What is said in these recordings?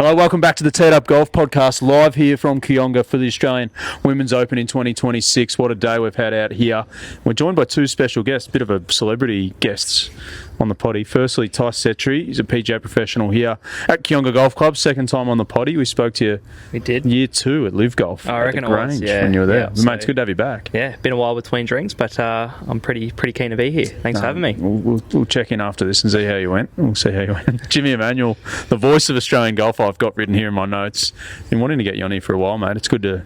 Hello, welcome back to the Teed Up Golf Podcast, live here from Kooyonga for the Australian Women's Open in 2026. What a day we've had out here. We're joined by two special guests, a bit of a celebrity guests on the potty. Firstly, Tyson Settre, he's a PGA professional here at Kooyonga Golf Club. Second time on the potty. We spoke to you. We did. Year 2 at Live Golf. I reckon at the Grange, when you were there. Mate, it's good to have you back. Yeah, been a while between drinks, but I'm pretty keen to be here. Thanks for having me. We'll check in after this and see how you went. We'll see how you went. Jimmy Emmanuel, the voice of Australian golf, I've got written here in my notes. Been wanting to get you on here for a while, mate. It's good to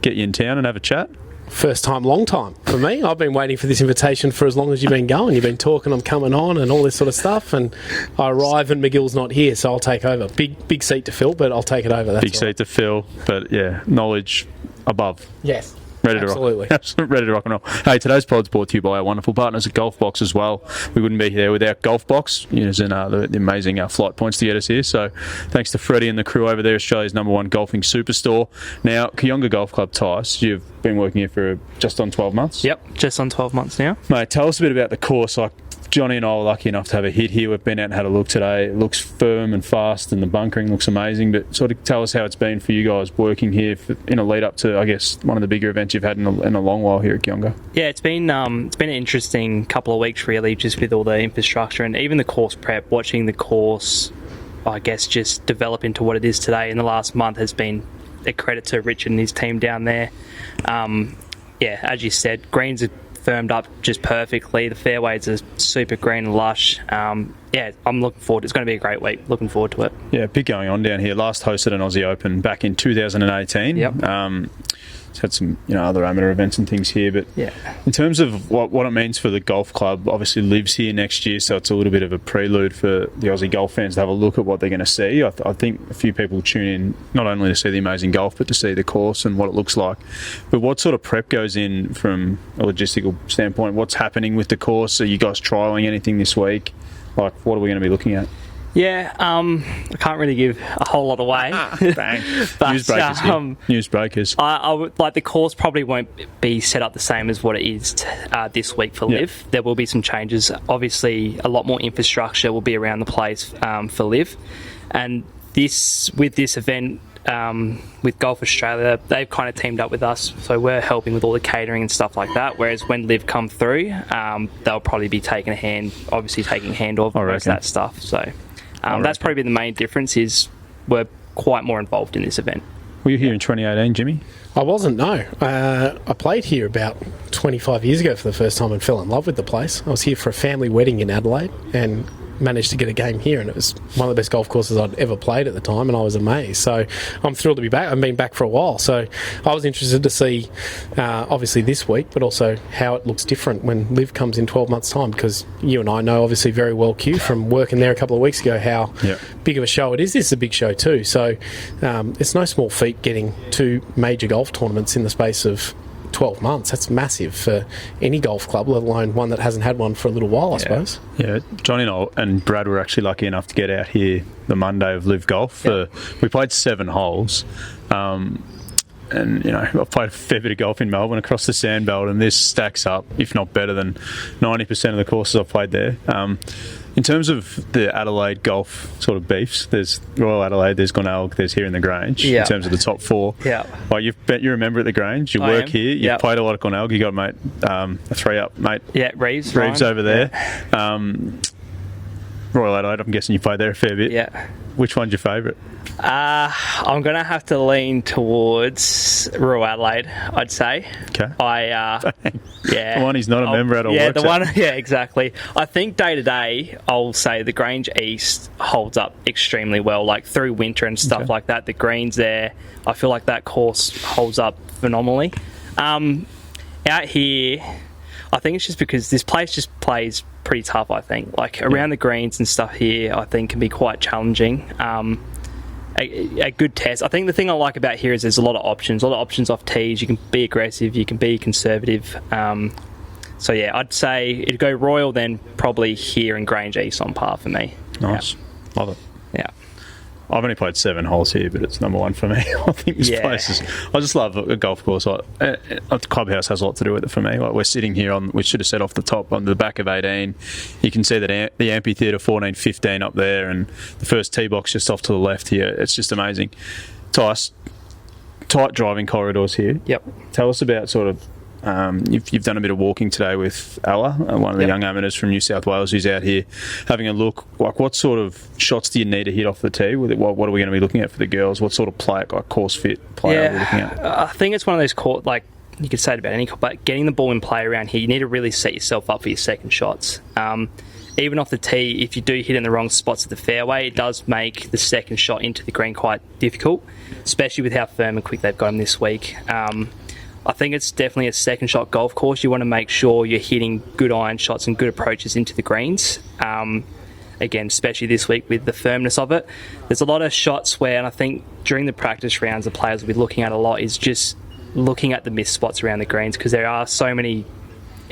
get you in town and have a chat. First time, long time for me. I've been waiting for this invitation for as long as you've been going. You've been talking, I'm coming on and all this sort of stuff, and I arrive and McGill's not here, so I'll take over. Big seat to fill, but I'll take it over. That's big seat to fill, but yeah, knowledge above. Yes. Absolutely. Ready to rock and roll. Hey, today's pod's brought to you by our wonderful partners at Golf Box as well. We wouldn't be here without Golf Box, using the amazing flight points to get us here. So thanks to Freddie and the crew over there, Australia's #1 golfing superstore. Now, Kooyonga Golf Club, Tyce, you've been working here for just on 12 months? Yep, just on 12 months now. Mate, tell us a bit about the course. Like, Johnny and I were lucky enough to have a hit here. We've been out and had a look today. It looks firm and fast, and the bunkering looks amazing. But sort of tell us how it's been for you guys working here in a lead up to, I guess, one of the bigger events you've had in a long while here at Kooyonga. Yeah, it's been an interesting couple of weeks really, just with all the infrastructure and even the course prep. Watching the course, I guess, just develop into what it is today in the last month has been a credit to Richard and his team down there. Yeah, as you said, greens are firmed up just perfectly. The fairways are super green and lush. Yeah, I'm looking forward. It's going to be a great week. Looking forward to it. Yeah, big going on down here. Last hosted an Aussie Open back in 2018. Yep. It's had some other amateur events and things here, but yeah, in terms of what it means for the golf club, obviously Live's here next year, so it's a little bit of a prelude for the Aussie golf fans to have a look at what they're going to see. I think a few people tune in not only to see the amazing golf, but to see the course and what it looks like. But what sort of prep goes in from a logistical standpoint? What's happening with the course? Are you guys trialling anything this week? Like, what are we going to be looking at? Yeah, I can't really give a whole lot away. Bang. But, Newsbreakers. I would, like, the course probably won't be set up the same as what it is this week for Live. There will be some changes. Obviously, a lot more infrastructure will be around the place for Live. And with this event, with Golf Australia, they've kind of teamed up with us, so we're helping with all the catering and stuff like that. Whereas when Live come through, they'll probably be taking hand of most of that stuff. So that's probably the main difference, is we're quite more involved in this event. Were you here in 2018, Jimmy? I wasn't, no. I played here about 25 years ago for the first time and fell in love with the place. I was here for a family wedding in Adelaide and managed to get a game here, and it was one of the best golf courses I'd ever played at the time, and I was amazed. So I'm thrilled to be back. I've been back for a while, so I was interested to see obviously this week, but also how it looks different when Live comes in 12 months time, because you and I know obviously very well, Q, from working there a couple of weeks ago, how big of a show it is. This is a big show too, so it's no small feat getting 2 major golf tournaments in the space of 12 months. That's massive for any golf club, let alone one that hasn't had one for a little while, I suppose. Yeah, Johnny and Brad were actually lucky enough to get out here the Monday of Live Golf. We played 7 holes. And, I've played a fair bit of golf in Melbourne across the Sandbelt, and this stacks up, if not better than 90% of the courses I've played there. In terms of the Adelaide golf sort of beefs, there's Royal Adelaide, there's Glenelg, there's here in the Grange, in terms of the top 4. Yeah. Well, you're a member at the Grange, you work here, you've played a lot at Glenelg, you got a mate, a 3-up mate. Yeah, Reeves over there. Yeah. Royal Adelaide, I'm guessing you played there a fair bit. Yeah. Which one's your favourite? I'm going to have to lean towards Royal Adelaide, I'd say. Okay. The one he's not a member at all. Yeah, exactly. I think day to day, I'll say the Grange East holds up extremely well, like through winter and stuff like that. The greens there, I feel like that course holds up phenomenally. Out here, I think it's just because this place just plays pretty tough, I think. Like around the greens and stuff here, I think can be quite challenging. A good test. I think the thing I like about here is there's a lot of options off tees. You can be aggressive, you can be conservative. So yeah, I'd say it'd go Royal, then probably here and Grange East on par for me. Nice. Love it. Yeah. I've only played 7 holes here, but it's number one for me. I think this place is... I just love a golf course. The clubhouse has a lot to do with it for me. Like, we're sitting here on... We should have said off the top, on the back of 18. You can see that the amphitheatre 14, 15 up there, and the first tee box just off to the left here. It's just amazing. Tyson, tight driving corridors here. Yep. Tell us about sort of... You've done a bit of walking today with Ella, one of the young amateurs from New South Wales, who's out here having a look. Like, what sort of shots do you need to hit off the tee? What are we going to be looking at for the girls? What sort of play, like course fit play are we looking at? I think it's one of those court, like you could say it about any court, but getting the ball in play around here, you need to really set yourself up for your second shots. Even off the tee, if you do hit in the wrong spots of the fairway, it does make the second shot into the green quite difficult, especially with how firm and quick they've got them this week. I think it's definitely a second shot golf course. You want to make sure you're hitting good iron shots and good approaches into the greens. Again, especially this week with the firmness of it. There's a lot of shots where, and I think during the practice rounds, the players will be looking at a lot, is just looking at the missed spots around the greens, because there are so many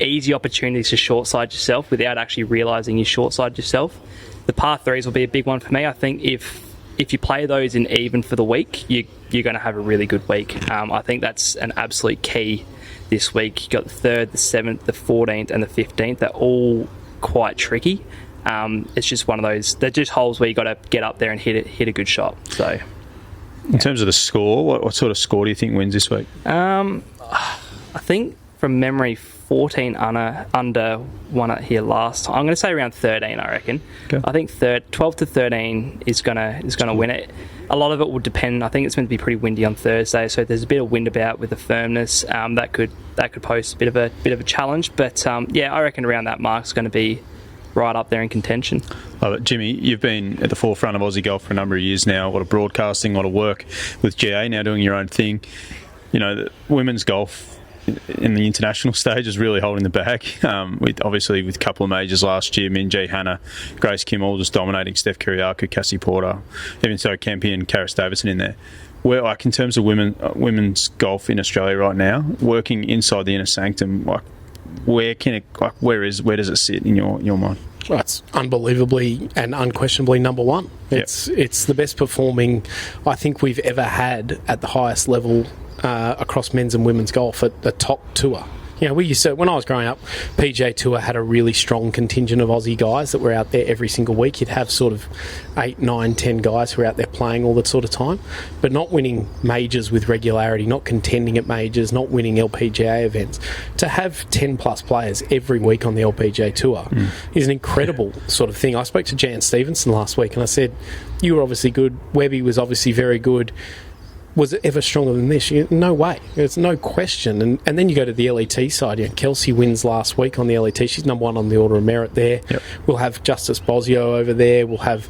easy opportunities to short side yourself without actually realising you short side yourself. The par threes will be a big one for me. I think if you play those in even for the week, you're going to have a really good week. I think that's an absolute key this week. You've got the 3rd, the 7th, the 14th and the 15th. They're all quite tricky. It's just one of those, they're just holes where you got to get up there and hit a good shot. So, in terms of the score, what sort of score do you think wins this week? I think from memory, 14 under one at here last time. I'm going to say around 13, I reckon. Okay. I think 12 to 13 is gonna win it. A lot of it will depend. I think it's meant to be pretty windy on Thursday, so there's a bit of wind about with the firmness. That could pose a bit of a challenge. But I reckon around that mark's going to be right up there in contention. Love it. Jimmy, you've been at the forefront of Aussie golf for a number of years now. A lot of broadcasting, a lot of work with GA, now doing your own thing. You know, the women's golf in the international stage is really holding the bag. With a couple of majors last year, Minjee, Hannah, Grace Kim all just dominating, Steph Kyriakou, Cassie Porter, even so Kempe and Karis Davidson in there. Where, like, in terms of women's golf in Australia right now, working inside the inner sanctum, like, where does it sit in your mind? Well, it's unbelievably and unquestionably number one. It's the best performing I think we've ever had at the highest level across men's and women's golf at the top tour. You know, we used to, when I was growing up, PGA Tour had a really strong contingent of Aussie guys that were out there every single week. You'd have sort of 8, 9, 10 guys who were out there playing all that sort of time, but not winning majors with regularity, not contending at majors, not winning LPGA events. To have 10 plus players every week on the LPGA Tour is an incredible sort of thing. I spoke to Jan Stevenson last week and I said, you were obviously good, Webby was obviously very good. Was it ever stronger than this? No way. There's no question. And then you go to the LET side. You know, Kelsey wins last week on the LET. She's number one on the Order of Merit there. Yep. We'll have Justice Bosio over there. We'll have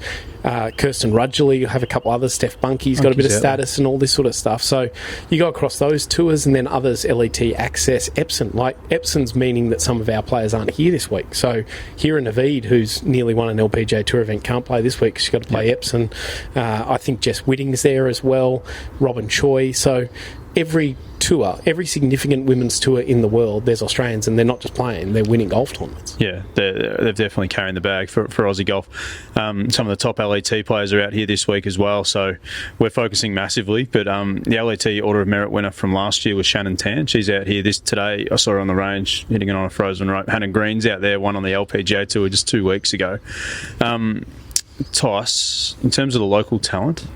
Kirsten Rudgley. You'll have a couple others. Steph Bunky's got a bit of status and all this sort of stuff. So you go across those tours and then others, LET, Access, Epsom. Like, Epsom's meaning that some of our players aren't here this week. So here in Naveed, who's nearly won an LPGA Tour event, can't play this week because she's got to play Epsom. I think Jess Whitting's there as well. Robin Choi. So every tour, every significant women's tour in the world, there's Australians, and they're not just playing, they're winning golf tournaments. Yeah, they've definitely carrying the bag for Aussie golf. Some of the top LET players are out here this week as well, so we're focusing massively. But the LET Order of Merit winner from last year was Shannon Tan. She's out here today. I saw her on the range hitting it on a frozen rope. Hannah Green's out there, won on the LPGA Tour just 2 weeks ago. Tice, in terms of the local talent,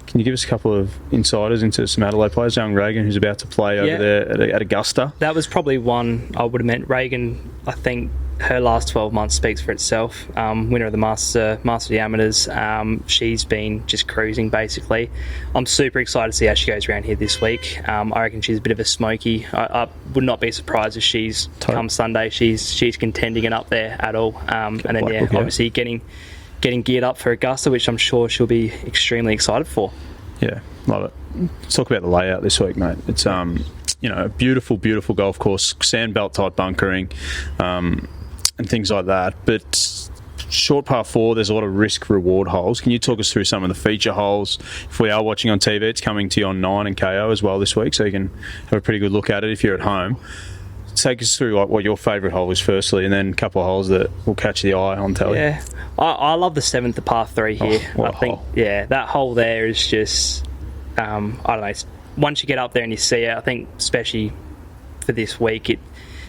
can you give us a couple of insiders into some Adelaide players? Young Reagan, who's about to play over there at Augusta. That was probably one I would have meant. Reagan, I think her last 12 months speaks for itself. Winner of the Master of the Amateurs. She's been just cruising, basically. I'm super excited to see how she goes around here this week. I reckon she's a bit of a smoky. I would not be surprised if come Sunday, she's contending and up there at all. And then, obviously getting geared up for Augusta, which I'm sure she'll be extremely excited for. Yeah, love it. Let's talk about the layout this week, mate. It's a beautiful, beautiful golf course, sand belt type bunkering, and things like that. But short par 4, there's a lot of risk reward holes. Can you talk us through some of the feature holes? If we are watching on TV, it's coming to you on 9 and KO as well this week, so you can have a pretty good look at it if you're at home. take us through like what your favourite hole is firstly, and then a couple of holes that will catch the eye on telly. Yeah, I love the 7th, the par 3 here. What I a think, hole. yeah, that hole there is just, I don't know. Once you get up there and you see it, I think especially for this week,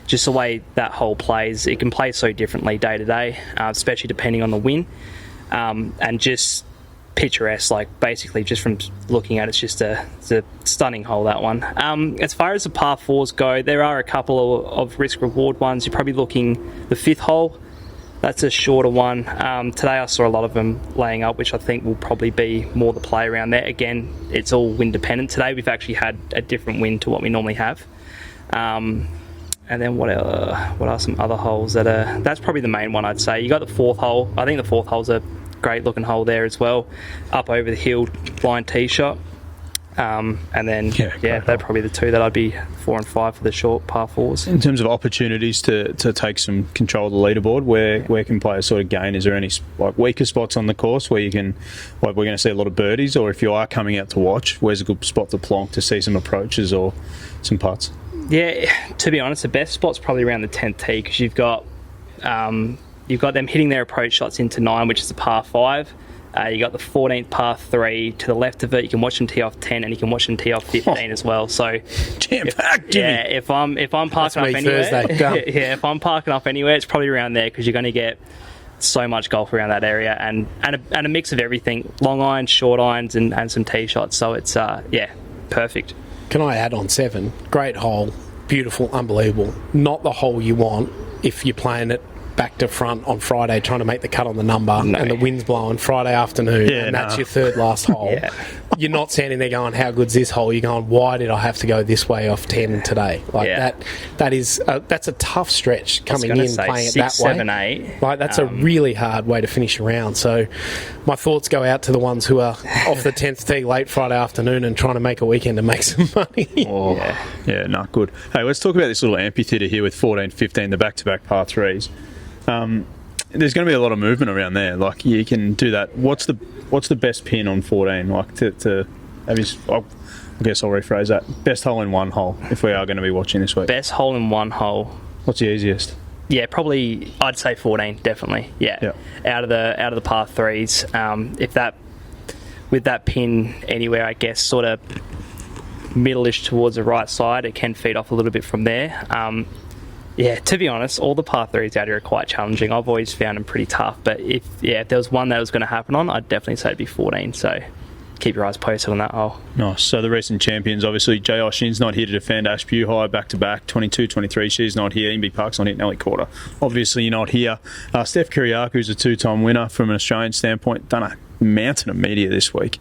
just the way that hole plays, it can play so differently day to day, especially depending on the wind, and just picturesque. Like basically, just from looking at it, it's a stunning hole, that one. As far as the par 4s go, there are a couple of risk reward ones. You're probably looking the 5th hole. That's a shorter one. Today I saw a lot of them laying up, which I think will probably be more the play around there. Again, it's all wind dependent. Today we've actually had a different wind to what we normally have. And then what are some other holes that's probably the main one, I'd say. You got the 4th hole. I think the 4th hole's a great looking hole there as well. Up over the hill, blind tee shot. And then, they're probably the 2 that I'd be 4 and 5 for the short par 4s. In terms of opportunities to take some control of the leaderboard, where can players sort of gain? Is there any like weaker spots on the course where you can, like we're going to see a lot of birdies, or if you are coming out to watch, where's a good spot to plonk to see some approaches or some putts? Yeah, to be honest, the best spot's probably around the 10th tee, because you've got them hitting their approach shots into 9, which is a par 5. You got the 14th par 3 to the left of it. You can watch them tee off 10, and you can watch them tee off 15 as well. So, jam-packed, Jimmy. Yeah, if I'm parking up anywhere, if I'm parking up anywhere, it's probably around there, because you're going to get so much golf around that area, and a mix of everything: long irons, short irons, and some tee shots. So it's perfect. Can I add on 7? Great hole, beautiful, unbelievable. Not the hole you want if you're playing it back to front on Friday trying to make the cut on the number, and the wind's blowing Friday afternoon, and that's your 3rd last hole. You're not standing there going, how good's this hole? You're going, why did I have to go this way off 10 today? That's a tough stretch coming in, playing it 6, that 7, way. 8. Like, that's a really hard way to finish a round. So my thoughts go out to the ones who are off the 10th tee late Friday afternoon and trying to make a weekend and make some money. Not good. Hey, let's talk about this little amphitheatre here with 14, 15, the back-to-back par 3s. There's going to be a lot of movement around there. Like, you can do that. What's the best pin on 14? Like, to I guess I'll rephrase that. Best hole in one hole, if we are going to be watching this week. Best hole in one hole. What's the easiest? Yeah, probably I'd say 14, definitely. Yeah. Out of the par 3s. If that, with that pin anywhere, I guess, sort of middle-ish towards the right side, it can feed off a little bit from there. To be honest, all the par 3s out here are quite challenging. I've always found them pretty tough, but if there was one that was going to happen on, I'd definitely say it'd be 14, so keep your eyes posted on that hole. Nice. So the recent champions, obviously, J.I. Shin's not here to defend Ashview High back-to-back, 22, 23, she's not here, Inby Park's not here, Nelly Quarter. Obviously, you're not here. Steph Kiriaku's a 2-time winner from an Australian standpoint, done a mountain of media this week.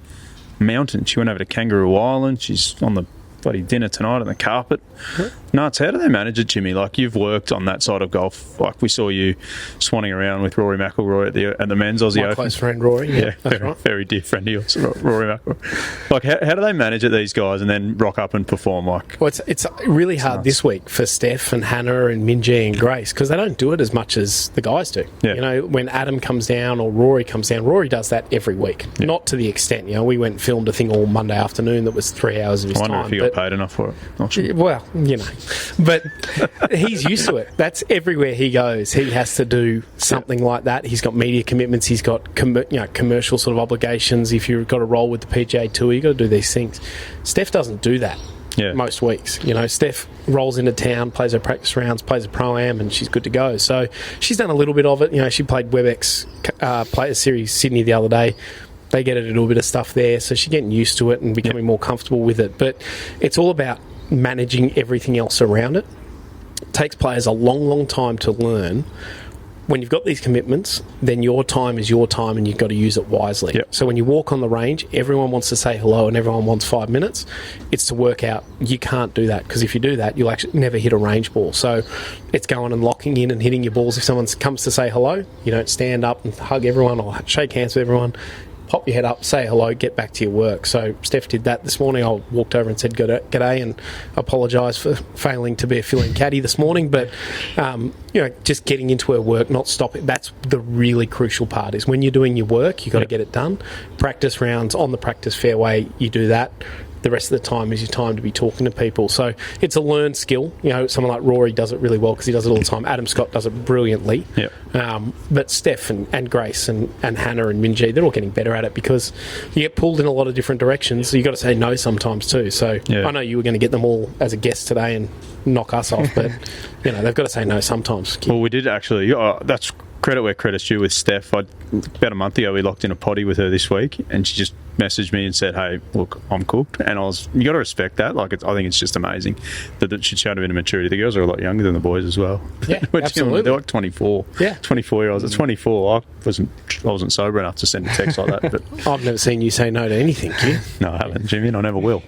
Mountain. She went over to Kangaroo Island, she's on the bloody dinner tonight on the carpet. Nuts. How do they manage it, Jimmy? Like, you've worked on that side of golf. Like, we saw you swanning around with Rory McIlroy at the men's Aussie Open. My close friend Rory. Yeah, very dear friend of yours, Rory McIlroy. Like, how do they manage it, these guys, and then rock up and perform? Like, well, it's really hard this week for Steph and Hannah and Minjee and Grace, because they don't do it as much as the guys do. Yeah. You know, when Adam comes down or Rory comes down, Rory does that every week. Yeah. Not to the extent, you know, we went and filmed a thing all Monday afternoon that was 3 hours of his time. I wonder if he got paid enough for it. Not sure. Well, you know, but he's used to it. That's everywhere he goes. He has to do something like that. He's got media commitments. He's got commercial sort of obligations. If you've got a role with the PGA Tour, you've got to do these things. Steph doesn't do that most weeks. You know, Steph rolls into town, plays her practice rounds, plays a Pro-Am, and she's good to go. So she's done a little bit of it. You know, she played WebEx Players Series Sydney the other day. They get a little bit of stuff there, so she's getting used to it and becoming more comfortable with it. But it's all about managing everything else around it. It takes players a long, long time to learn. When you've got these commitments, then your time is your time and you've got to use it wisely. Yep. So when you walk on the range, everyone wants to say hello and everyone wants 5 minutes. It's to work out you can't do that, because if you do that, you'll actually never hit a range ball. So it's going and locking in and hitting your balls. If someone comes to say hello, you don't stand up and hug everyone or shake hands with everyone. Pop your head up, say hello, get back to your work. So Steph did that this morning. I walked over and said g'day and apologise for failing to be a fill-in caddy this morning. But, just getting into her work, not stopping. That's the really crucial part, is when you're doing your work, you've got to get it done. Practice rounds on the practice fairway, you do that. the rest of the time is your time to be talking to people. So it's a learned skill. You know, someone like Rory does it really well because he does it all the time. Adam Scott does it brilliantly. Yep. But Steph and Grace and Hannah and Minjee, they're all getting better at it because you get pulled in a lot of different directions. So you've got to say no sometimes too. So I know you were going to get them all as a guest today and knock us off, but you know, they've got to say no sometimes. Well, we did actually. That's credit where credit's due with Steph. About a month ago, we locked in a potty with her this week, and she just messaged me and said, "Hey, look, I'm cooked." And you got to respect that. Like, I think it's just amazing that she showed a bit of maturity. The girls are a lot younger than the boys as well. Yeah, absolutely. They're like 24. Yeah, 24-year-olds. At 24, I wasn't sober enough to send a text like that. But I've never seen you say no to anything, Q. No, I haven't, Jimmy, and I never will.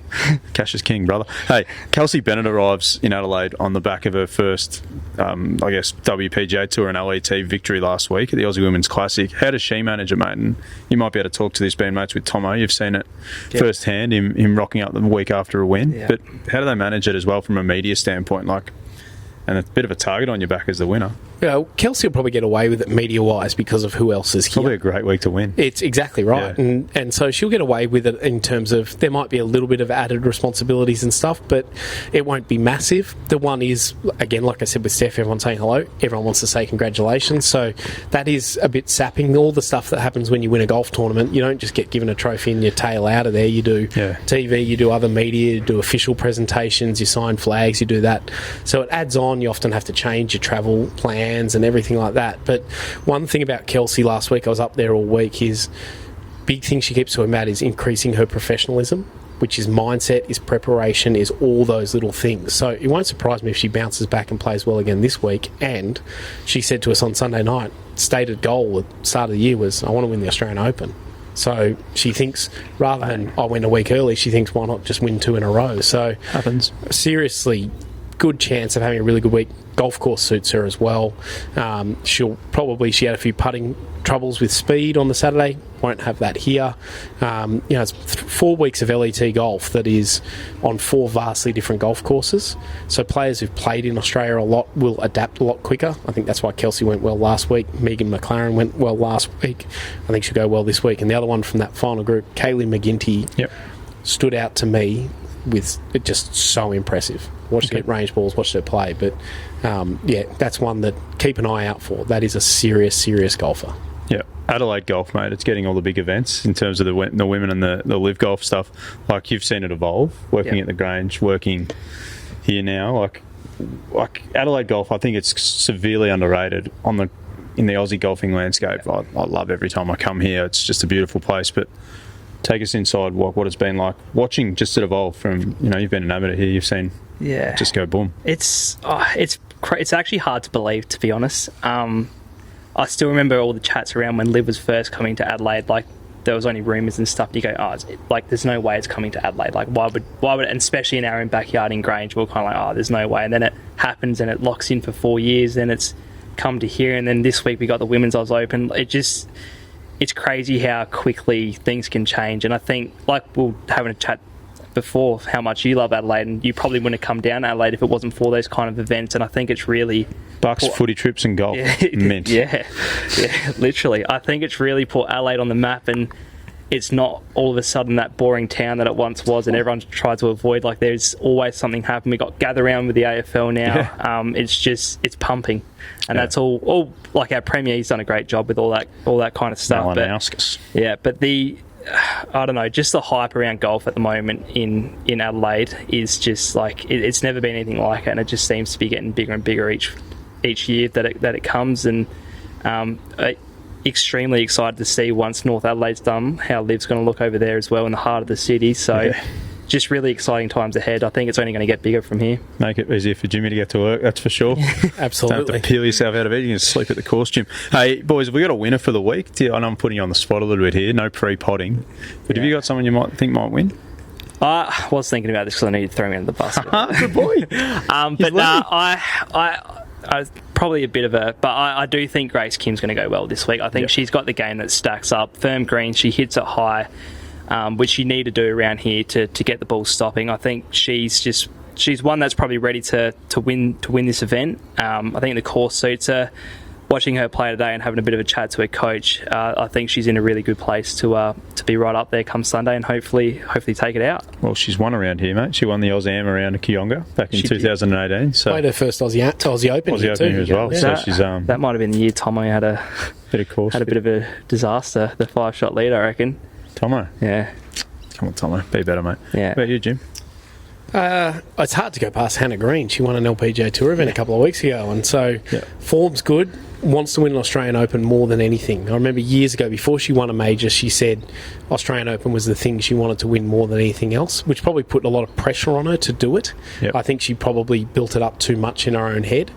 Cash is king, brother. Hey, Kelsey Bennett arrives in Adelaide on the back of her first, WPGA Tour and LET victory last week at the Aussie Women's Classic. How does she manage it, mate? And you might be able to talk to this, being mates with Tomo. You've seen it firsthand, him rocking up the week after a win. Yeah. But how do they manage it as well from a media standpoint? And a bit of a target on your back as the winner. Yeah, Kelsey will probably get away with it media-wise because of who else is here. Probably a great week to win. It's exactly right. Yeah. And so she'll get away with it in terms of there might be a little bit of added responsibilities and stuff, but it won't be massive. The one is, again, like I said with Steph, everyone's saying hello. Everyone wants to say congratulations. So that is a bit sapping. All the stuff that happens when you win a golf tournament, you don't just get given a trophy and your tail out of there. You do TV, you do other media, you do official presentations, you sign flags, you do that. So it adds on. You often have to change your travel plans and everything like that. But one thing about Kelsey last week, I was up there all week, is big thing she keeps talking about is increasing her professionalism, which is mindset, is preparation, is all those little things. So it won't surprise me if she bounces back and plays well again this week. And she said to us on Sunday night, stated goal at the start of the year was, I want to win the Australian Open. So she thinks, rather than I went a week early, she thinks, why not just win 2 in a row? So happens. Seriously, good chance of having a really good week. Golf course suits her as well. She had a few putting troubles with speed on the Saturday. Won't have that here. It's 4 weeks of LET golf that is on 4 vastly different golf courses. So players who've played in Australia a lot will adapt a lot quicker. I think that's why Kelsey went well last week. Megan McLaren went well last week. I think she'll go well this week. And the other one from that final group, Kaylee McGinty, stood out to me with it, just so impressive. Watched her hit range balls, watched her play, but that's one that keep an eye out for. That is a serious golfer. Yeah, Adelaide golf, mate. It's getting all the big events in terms of the women and the live golf stuff. Like, you've seen it evolve, working at the Grange, working here now. Like Adelaide golf, I think it's severely underrated in the Aussie golfing landscape. I love every time I come here. It's just a beautiful place, but take us inside what it's been like watching just it evolve from, you've been an amateur here, you've seen just go boom. It's actually hard to believe, to be honest. I still remember all the chats around when Liv was first coming to Adelaide. Like, there was only rumours and stuff. You go, there's no way it's coming to Adelaide. Like, why would, and especially in our own backyard in Grange, we're kind of like, there's no way. And then it happens and it locks in for 4 years. Then it's come to here, and then this week we got the Women's Oz Open. It's crazy how quickly things can change. And I think, like we were having a chat before, how much you love Adelaide, and you probably wouldn't have come down to Adelaide if it wasn't for those kind of events. And I think it's really Bucks, footy trips and golf. Mint. Yeah, literally. I think it's really put Adelaide on the map, and it's not all of a sudden that boring town that it once was, and everyone tries to avoid. Like, there's always something happening. We got gather round with the AFL now. It's pumping, and that's all. Like, our Premier, he's done a great job with all that kind of stuff. No one asks us. Yeah, but I don't know, just the hype around golf at the moment in Adelaide is just like it's never been anything like it, and it just seems to be getting bigger and bigger each year that it comes. And extremely excited to see, once North Adelaide's done, how Liv's going to look over there as well in the heart of the city. So just really exciting times ahead. I think it's only going to get bigger from here. Make it easier for Jimmy to get to work, that's for sure. Absolutely. Don't have to peel yourself out of bed. You can sleep at the course gym. Hey, boys, have we got a winner for the week? I know I'm putting you on the spot a little bit here. No pre-potting. But have you got someone you might think might win? I was thinking about this because I knew you'd throw me under the bus. Good boy. I probably a bit of but I do think Grace Kim's going to go well this week. I think she's got the game that stacks up. Firm green, she hits it high, which you need to do around here to get the ball stopping. I think she's one that's probably ready to win this event. I think the course suits her. watching her play today and having a bit of a chat to her coach, I think she's in a really good place to be right up there come Sunday and hopefully take it out. Well, she's won around here, mate. She won the Aussie Am around Kooyonga back in 2018. So played her first Aussie Open here too. as well. Yeah. So she's that might have been the year Tomo had a bit of a disaster, the 5-shot lead, I reckon. Tomo. Yeah. Come on, Tomo. Be better, mate. Yeah. How about you, Jim? It's hard to go past Hannah Green. She won an LPGA Tour event a couple of weeks ago, and so form's good. Wants to win an Australian Open more than anything. I remember years ago, before she won a major, she said Australian Open was the thing she wanted to win more than anything else, which probably put a lot of pressure on her to do it. Yep. I think she probably built it up too much in her own head.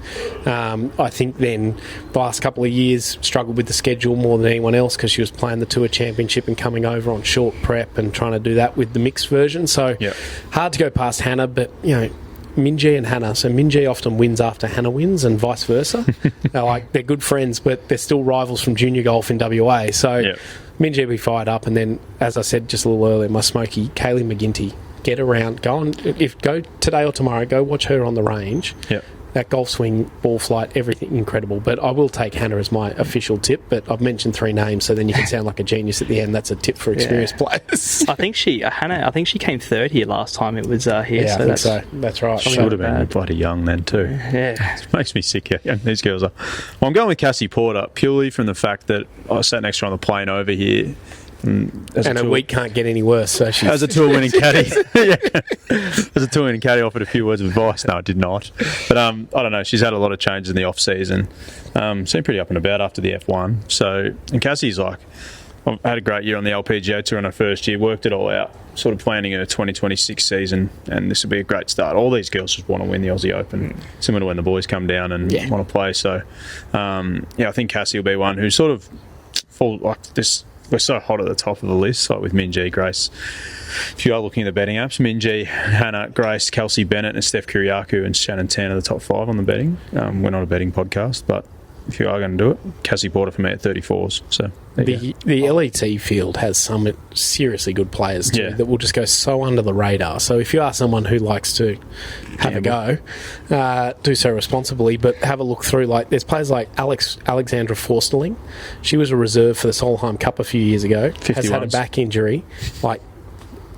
I think then the last couple of years struggled with the schedule more than anyone else because she was playing the Tour Championship and coming over on short prep and trying to do that with the mixed version. So hard to go past Hannah, but Minjee and Hannah. So Minjee often wins after Hannah wins, and vice versa. They're good friends, but they're still rivals from junior golf in WA. So Minjee will be fired up, and then, as I said just a little earlier, my smoky Kaylee McGinty. Get around, go today or tomorrow. Go watch her on the range. That golf swing, ball flight, everything incredible. But I will take Hannah as my official tip. But I've mentioned 3 names, so then you can sound like a genius at the end. That's a tip for experienced players. I think Hannah came third here last time it was here. Yeah, I think so. That's right. She would have been bloody young then too. Yeah, it makes me sick how young these girls are. Well, I'm going with Cassie Porter purely from the fact that I sat next to her on the plane over here. And her week can't get any worse. So she's as a tour winning caddy, as a tour winning caddy, offered a few words of advice. No, I did not. But I don't know. She's had a lot of changes in the off season. Seemed pretty up and about after the F1. So, and Cassie's like, I had a great year on the LPGA Tour in her first year. Worked it all out. Sort of planning her 2026 season, and this will be a great start. All these girls just want to win the Aussie Open, similar to when the boys come down and want to play. So, I think Cassie will be one who sort of fall like this. We're so hot at the top of the list, like with Minjee, Grace. If you are looking at the betting apps, Minjee, Hannah, Grace, Kelsey Bennett, and Steph Kiriakou and Shannon Tan are the top 5 on the betting. We're not a betting podcast, but if you are going to do it, Cassie Porter for me at 34s. So the LET field has some seriously good players too that will just go so under the radar. So if you are someone who likes to have a go, do so responsibly, but have a look through. Like there's players like Alexandra Forsterling. She was a reserve for the Solheim Cup a few years ago. 51s. Has had a back injury.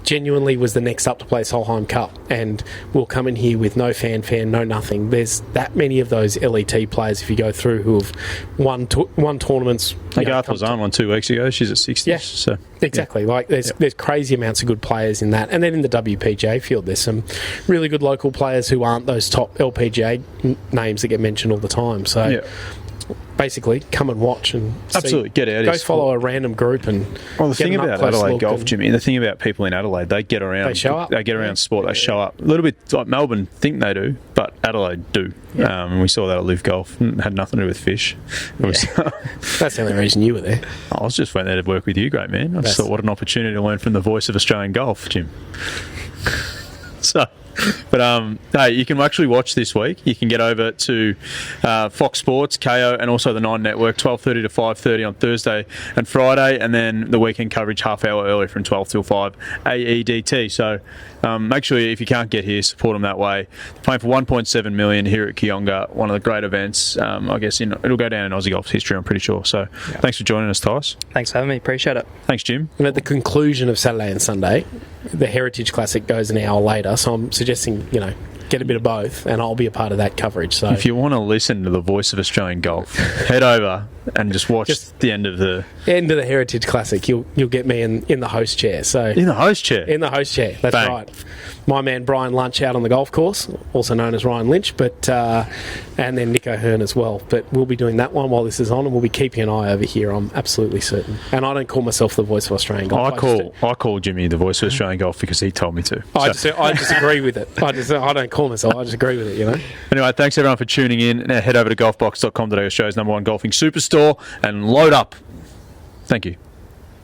Genuinely was the next up to play Solheim Cup and will come in here with no fanfare, no nothing. There's that many of those LET players if you go through who have won tournaments. Garth was on 2 weeks ago. She's at 60. Yeah, so exactly. There's crazy amounts of good players in that. And then in the WPGA field, there's some really good local players who aren't those top LPGA names that get mentioned all the time. So basically, come and watch and absolutely get out. Go follow a random group and. Well, the thing about Adelaide golf, Jimmy, the thing about people in Adelaide, they get around. They show up. They get around sport. They show up a little bit like Melbourne think they do, but Adelaide do. And we saw that at Live Golf. It had nothing to do with fish. That's the only reason you were there. I was just went there to work with you, great man. I just thought, what an opportunity to learn from the voice of Australian golf, Jim. But hey, you can actually watch this week. You can get over to Fox Sports, KO, and also the 9 Network, 12:30 to 5:30 on Thursday and Friday, and then the weekend coverage half hour early from 12 till 5 AEDT. So make sure if you can't get here, support them that way. They're playing for $1.7 million here at Kooyonga, one of the great events. I guess it'll go down in Aussie golf's history, I'm pretty sure. So thanks for joining us, Tyce. Thanks for having me. Appreciate it. Thanks, Jim. And at the conclusion of Saturday and Sunday, the Heritage Classic goes an hour later, so I'm suggesting, get a bit of both, and I'll be a part of that coverage. So if you want to listen to the voice of Australian golf, head over and just watch the end of the Heritage Classic. You'll get me in the host chair. So in the host chair. That's Bang. right. My man Brian Lunch out on the golf course, also known as Ryan Lynch, but and then Nick O'Hearn as well. But we'll be doing that one while this is on, and we'll be keeping an eye over here. I'm absolutely certain. And I don't call myself the voice of Australian golf. I call Jimmy the voice of Australian golf because he told me to. I just agree with it. I don't call myself. I just agree with it. Anyway, thanks everyone for tuning in. Now head over to golfbox.com.au, Australia's #1 golfing superstore, and load up. Thank you.